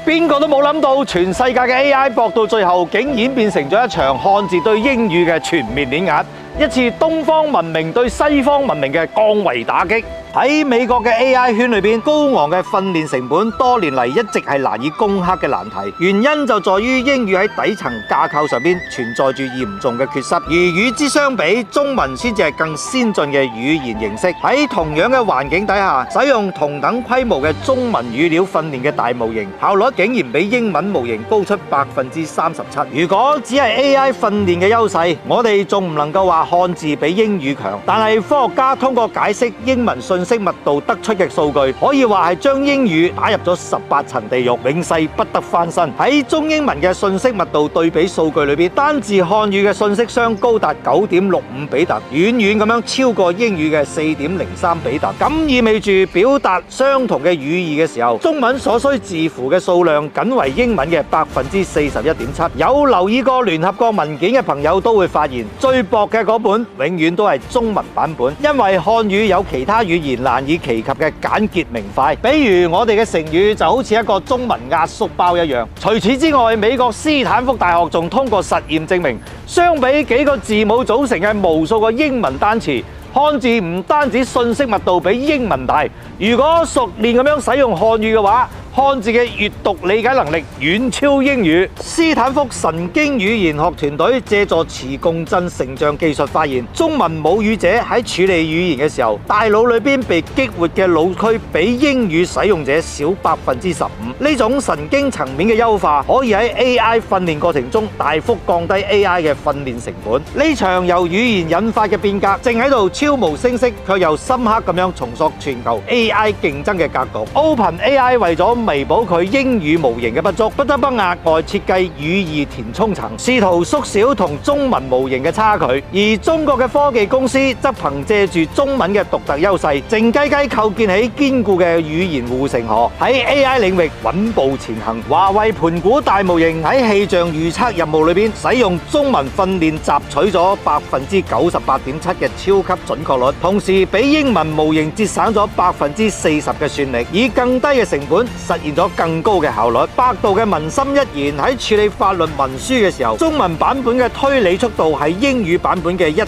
邊個都冇諗到，全世界嘅 AI 搏到最後，竟演變成咗一場漢字對英語嘅全面碾壓，一次東方文明對西方文明嘅降維打擊。喺美國嘅 AI 圈裏邊，高昂嘅訓練成本多年嚟一直係難以攻克嘅難題。原因就在於英語喺底層架構上邊存在住嚴重嘅缺失，而與之相比，中文先至係更先進嘅語言形式。喺同樣嘅環境底下，使用同等規模嘅中文語料訓練嘅大模型，效率竟然比英文模型高出37%。如果只係 AI 訓練嘅優勢，我哋仲唔能夠話漢字比英語強。但係科學家通過解釋英文信息密度得出嘅數據，可以話係將英語打入咗18層地獄，永世不得翻身。喺中英文嘅信息密度對比數據裏邊，單字漢語嘅信息商高達9.65比特，遠遠咁樣超過英語嘅4.03比特。咁意味住表達相同嘅語義嘅時候，中文所需字符嘅數量僅為英文嘅41.7%。有留意過聯合國文件嘅朋友都會發現，最薄嘅嗰本永遠都係中文版本，因為漢語有其他語言難以企及嘅簡潔明快。比如我哋嘅成語就好似一個中文壓縮包一樣。除此之外，美國斯坦福大學仲通過實驗證明，相比幾個字母組成嘅無數個英文單詞，漢字唔單止信息密度比英文大，如果熟練咁樣使用漢語嘅話，漢字嘅閱讀理解能力遠超英語。斯坦福神經語言學團隊借助磁共振成像技術發現，中文母語者喺處理語言嘅時候，大腦裏邊被激活嘅腦區比英語使用者少15%。呢種神經層面嘅優化，可以喺 AI 訓練過程中大幅降低 AI 嘅訓練成本。呢場由語言引發嘅變革，正喺度悄無聲息，卻又深刻咁樣重塑全球 AI 競爭嘅格局。OpenAI 為咗彌補佢英語模型嘅不足，不得不額外設計語義填充層，試圖縮小同中文模型嘅差距。而中國嘅科技公司則憑借住中文嘅獨特優勢，靜雞雞構建起堅固嘅語言護城河，喺 AI 領域穩步前行。華為盤古大模型喺氣象預測任務裏邊使用中文訓練，集取咗98.7%嘅超級準確率，同時比英文模型節省咗40%嘅算力，以更低嘅成本實現咗更高嘅效率。百度嘅文心一言喺處理法律文書嘅時候，中文版本嘅推理速度係英語版本嘅1.8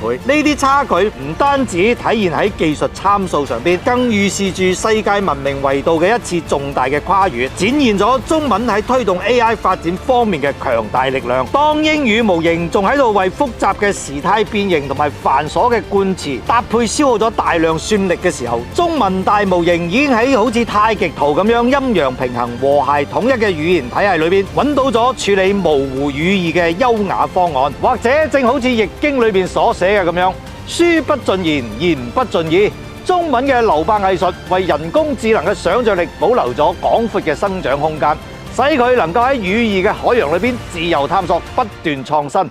倍。呢啲差距唔單止體現喺技術參數上邊，更預示住世界文明維度嘅一次重大嘅跨越，展現咗中文喺推動 AI 發展方面嘅強大力量。當英語模型仲喺度為複雜嘅時態變形同埋繁瑣嘅冠詞搭配消耗咗大量算力嘅時候，中文大模型已經喺好似太極圖咁樣陰陽平衡、和諧統一嘅語言體系裏邊，揾到咗處理模糊語義嘅優雅方案。或者正好似易經裏邊所寫嘅咁樣，書不盡言，言不盡意。中文嘅留白藝術為人工智能嘅想像力保留咗廣闊嘅生長空間，使佢能夠喺語義嘅海洋裏邊自由探索，不斷創新。